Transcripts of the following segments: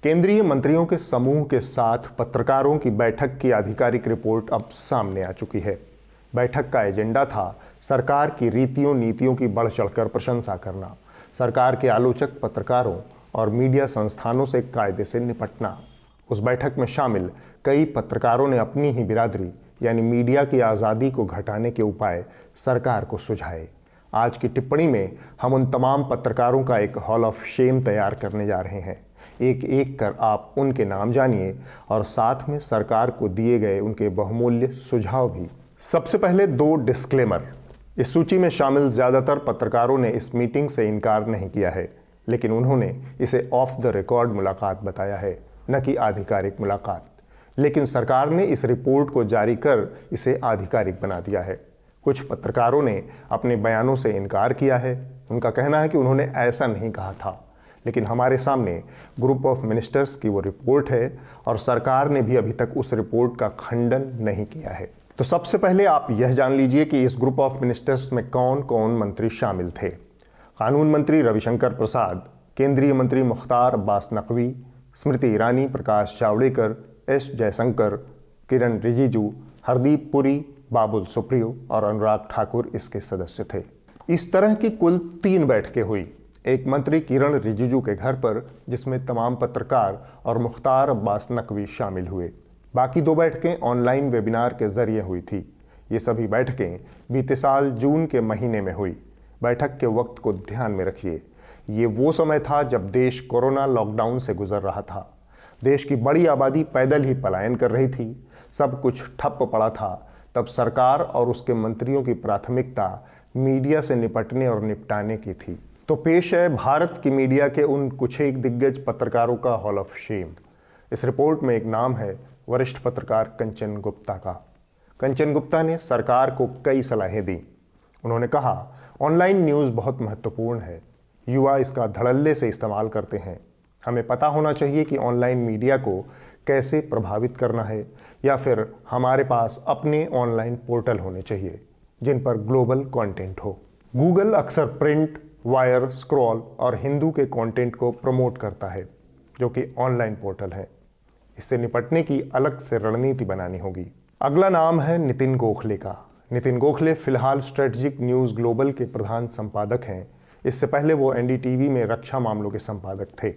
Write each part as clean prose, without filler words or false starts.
केंद्रीय मंत्रियों के समूह के साथ पत्रकारों की बैठक की आधिकारिक रिपोर्ट अब सामने आ चुकी है। बैठक का एजेंडा था सरकार की रीतियों नीतियों की बढ़ चढ़कर प्रशंसा करना, सरकार के आलोचक पत्रकारों और मीडिया संस्थानों से कायदे से निपटना। उस बैठक में शामिल कई पत्रकारों ने अपनी ही बिरादरी यानी मीडिया की आज़ादी को घटाने के उपाय सरकार को सुझाए। आज की टिप्पणी में हम उन तमाम पत्रकारों का एक हॉल ऑफ शेम तैयार करने जा रहे हैं। एक एक कर आप उनके नाम जानिए और साथ में सरकार को दिए गए उनके बहुमूल्य सुझाव भी। सबसे पहले 2 डिस्क्लेमर। इस सूची में शामिल ज़्यादातर पत्रकारों ने इस मीटिंग से इनकार नहीं किया है, लेकिन उन्होंने इसे ऑफ द रिकॉर्ड मुलाकात बताया है, न कि आधिकारिक मुलाकात। लेकिन सरकार ने इस रिपोर्ट को जारी कर इसे आधिकारिक बना दिया है। कुछ पत्रकारों ने अपने बयानों से इनकार किया है। उनका कहना है कि उन्होंने ऐसा नहीं कहा था, लेकिन हमारे सामने ग्रुप ऑफ मिनिस्टर्स की वो रिपोर्ट है और सरकार ने भी अभी तक उस रिपोर्ट का खंडन नहीं किया है। तो सबसे पहले आप यह जान लीजिए कि इस ग्रुप ऑफ मिनिस्टर्स में कौन कौन मंत्री शामिल थे। कानून मंत्री रविशंकर प्रसाद, केंद्रीय मंत्री मुख्तार अब्बास नकवी, स्मृति ईरानी, प्रकाश जावड़ेकर, एस जयशंकर, किरण रिजिजू, हरदीप पुरी, बाबुल सुप्रियो और अनुराग ठाकुर इसके सदस्य थे। इस तरह की कुल 3 बैठकें हुई। एक मंत्री किरण रिजिजू के घर पर, जिसमें तमाम पत्रकार और मुख्तार अब्बास नकवी शामिल हुए। बाकी 2 बैठकें ऑनलाइन वेबिनार के जरिए हुई थी। ये सभी बैठकें बीते साल जून के महीने में हुई। बैठक के वक्त को ध्यान में रखिए, ये वो समय था जब देश कोरोना लॉकडाउन से गुजर रहा था। देश की बड़ी आबादी पैदल ही पलायन कर रही थी, सब कुछ ठप पड़ा था। तब सरकार और उसके मंत्रियों की प्राथमिकता मीडिया से निपटने और निपटाने की थी। तो पेश है भारत की मीडिया के उन कुछ एक दिग्गज पत्रकारों का हॉल ऑफ शेम। इस रिपोर्ट में एक नाम है वरिष्ठ पत्रकार कंचन गुप्ता का। कंचन गुप्ता ने सरकार को कई सलाहें दी। उन्होंने कहा, ऑनलाइन न्यूज़ बहुत महत्वपूर्ण है, युवा इसका धड़ल्ले से इस्तेमाल करते हैं। हमें पता होना चाहिए कि ऑनलाइन मीडिया को कैसे प्रभावित करना है, या फिर हमारे पास अपने ऑनलाइन पोर्टल होने चाहिए जिन पर ग्लोबल कंटेंट हो। गूगल अक्सर प्रिंट, वायर, स्क्रॉल और हिंदू के कंटेंट को प्रमोट करता है, जो कि ऑनलाइन पोर्टल है। इससे निपटने की अलग से रणनीति बनानी होगी। अगला नाम है नितिन गोखले का। नितिन गोखले फिलहाल स्ट्रेटेजिक न्यूज़ ग्लोबल के प्रधान संपादक हैं। इससे पहले वो एनडीटीवी में रक्षा मामलों के संपादक थे।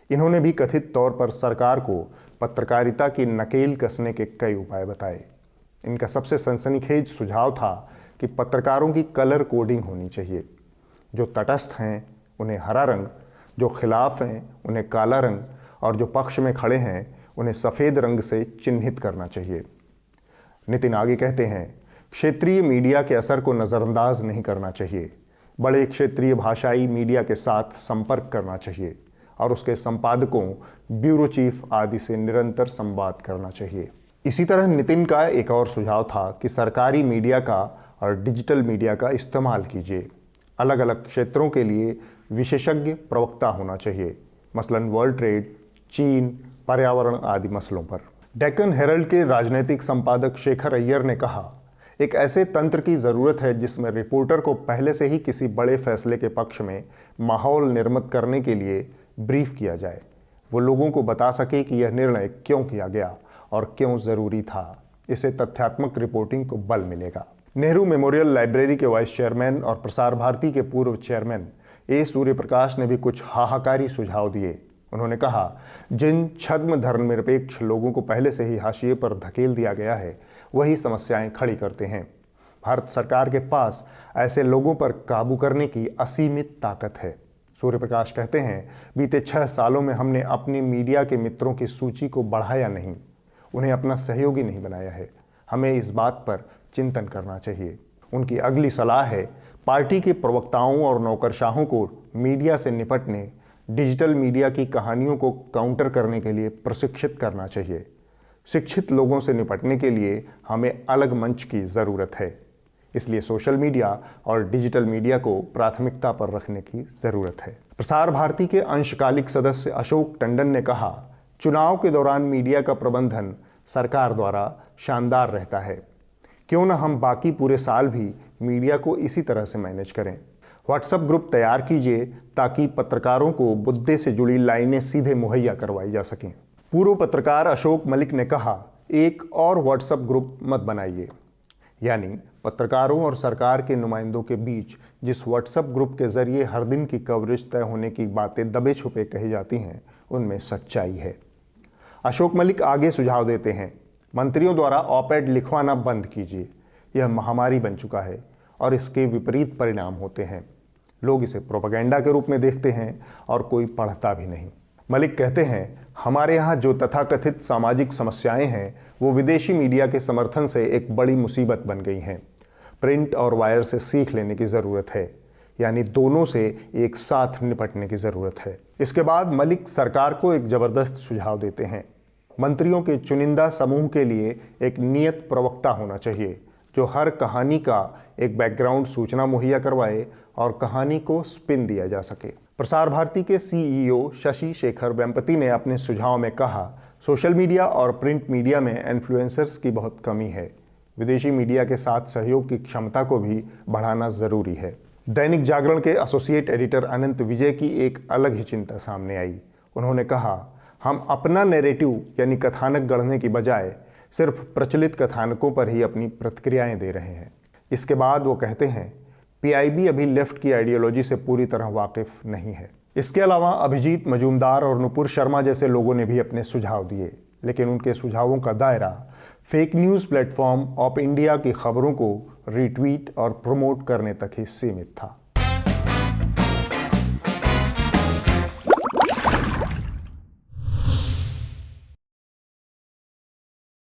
इन्होंने भी कथित तौर पर सरकार को पत्रकारिता की नकेल कसने के कई उपाय बताए। इनका सबसे सनसनीखेज सुझाव था कि पत्रकारों की कलर कोडिंग होनी चाहिए। जो तटस्थ हैं उन्हें हरा रंग, जो खिलाफ हैं उन्हें काला रंग, और जो पक्ष में खड़े हैं उन्हें सफ़ेद रंग से चिन्हित करना चाहिए। नितिन आगे कहते हैं, क्षेत्रीय मीडिया के असर को नज़रअंदाज नहीं करना चाहिए। बड़े क्षेत्रीय भाषाई मीडिया के साथ संपर्क करना चाहिए और उसके संपादकों, ब्यूरो चीफ आदि से निरंतर संवाद करना चाहिए। इसी तरह नितिन का एक और सुझाव था कि सरकारी मीडिया का और डिजिटल मीडिया का इस्तेमाल कीजिए। अलग अलग क्षेत्रों के लिए विशेषज्ञ प्रवक्ता होना चाहिए, मसलन वर्ल्ड ट्रेड, चीन, पर्यावरण आदि मसलों पर। डेक्कन हेरल्ड के राजनीतिक संपादक शेखर अय्यर ने कहा, एक ऐसे तंत्र की ज़रूरत है जिसमें रिपोर्टर को पहले से ही किसी बड़े फैसले के पक्ष में माहौल निर्मित करने के लिए ब्रीफ किया जाए। वो लोगों को बता सके कि यह निर्णय क्यों किया गया और क्यों ज़रूरी था। इससे तथ्यात्मक रिपोर्टिंग को बल मिलेगा। नेहरू मेमोरियल लाइब्रेरी के वाइस चेयरमैन और प्रसार भारती के पूर्व चेयरमैन ए सूर्यप्रकाश ने भी कुछ हाहाकारी सुझाव दिए। उन्होंने कहा, जिन छद्म धर्मनिरपेक्ष लोगों को पहले से ही हाशिए पर धकेल दिया गया है, वही समस्याएं खड़ी करते हैं। भारत सरकार के पास ऐसे लोगों पर काबू करने की असीमित ताकत है। सूर्यप्रकाश कहते हैं, बीते 6 सालों में हमने अपने मीडिया के मित्रों की सूची को बढ़ाया नहीं, उन्हें अपना सहयोगी नहीं बनाया है। हमें इस बात पर चिंतन करना चाहिए। उनकी अगली सलाह है, पार्टी के प्रवक्ताओं और नौकरशाहों को मीडिया से निपटने, डिजिटल मीडिया की कहानियों को काउंटर करने के लिए प्रशिक्षित करना चाहिए। शिक्षित लोगों से निपटने के लिए हमें अलग मंच की ज़रूरत है। इसलिए सोशल मीडिया और डिजिटल मीडिया को प्राथमिकता पर रखने की ज़रूरत है। प्रसार भारती के अंशकालिक सदस्य अशोक टंडन ने कहा, चुनाव के दौरान मीडिया का प्रबंधन सरकार द्वारा शानदार रहता है। क्यों न हम बाकी पूरे साल भी मीडिया को इसी तरह से मैनेज करें। व्हाट्सएप ग्रुप तैयार कीजिए ताकि पत्रकारों को मुद्दे से जुड़ी लाइनें सीधे मुहैया करवाई जा सकें। पूर्व पत्रकार अशोक मलिक ने कहा, एक और व्हाट्सएप ग्रुप मत बनाइए। यानी पत्रकारों और सरकार के नुमाइंदों के बीच जिस व्हाट्सएप ग्रुप के जरिए हर दिन की कवरेज तय होने की बातें दबे छुपे कही जाती हैं, उनमें सच्चाई है। अशोक मलिक आगे सुझाव देते हैं, मंत्रियों द्वारा ऑप-एड लिखवाना बंद कीजिए। यह महामारी बन चुका है और इसके विपरीत परिणाम होते हैं। लोग इसे प्रोपेगेंडा के रूप में देखते हैं और कोई पढ़ता भी नहीं। मलिक कहते हैं, हमारे यहाँ जो तथाकथित सामाजिक समस्याएं हैं वो विदेशी मीडिया के समर्थन से एक बड़ी मुसीबत बन गई हैं। प्रिंट और वायर से सीख लेने की ज़रूरत है, यानी दोनों से एक साथ निपटने की ज़रूरत है। इसके बाद मलिक सरकार को एक ज़बरदस्त सुझाव देते हैं। मंत्रियों के चुनिंदा समूह के लिए एक नियत प्रवक्ता होना चाहिए जो हर कहानी का एक बैकग्राउंड सूचना मुहैया करवाए और कहानी को स्पिन दिया जा सके। प्रसार भारती के CEO शशि शेखर वेम्पति ने अपने सुझाव में कहा, सोशल मीडिया और प्रिंट मीडिया में इन्फ्लुएंसर्स की बहुत कमी है। विदेशी मीडिया के साथ सहयोग की क्षमता को भी बढ़ाना ज़रूरी है। दैनिक जागरण के एसोसिएट एडिटर अनंत विजय की एक अलग ही चिंता सामने आई। उन्होंने कहा, हम अपना नैरेटिव यानी कथानक गढ़ने की बजाय सिर्फ प्रचलित कथानकों पर ही अपनी प्रतिक्रियाएं दे रहे हैं। इसके बाद वो कहते हैं, PIB अभी लेफ्ट की आइडियोलॉजी से पूरी तरह वाकिफ नहीं है। इसके अलावा अभिजीत मजूमदार और नुपुर शर्मा जैसे लोगों ने भी अपने सुझाव दिए, लेकिन उनके सुझावों का दायरा fake news platform of India की खबरों को रीट्वीट और प्रमोट करने तक ही सीमित था।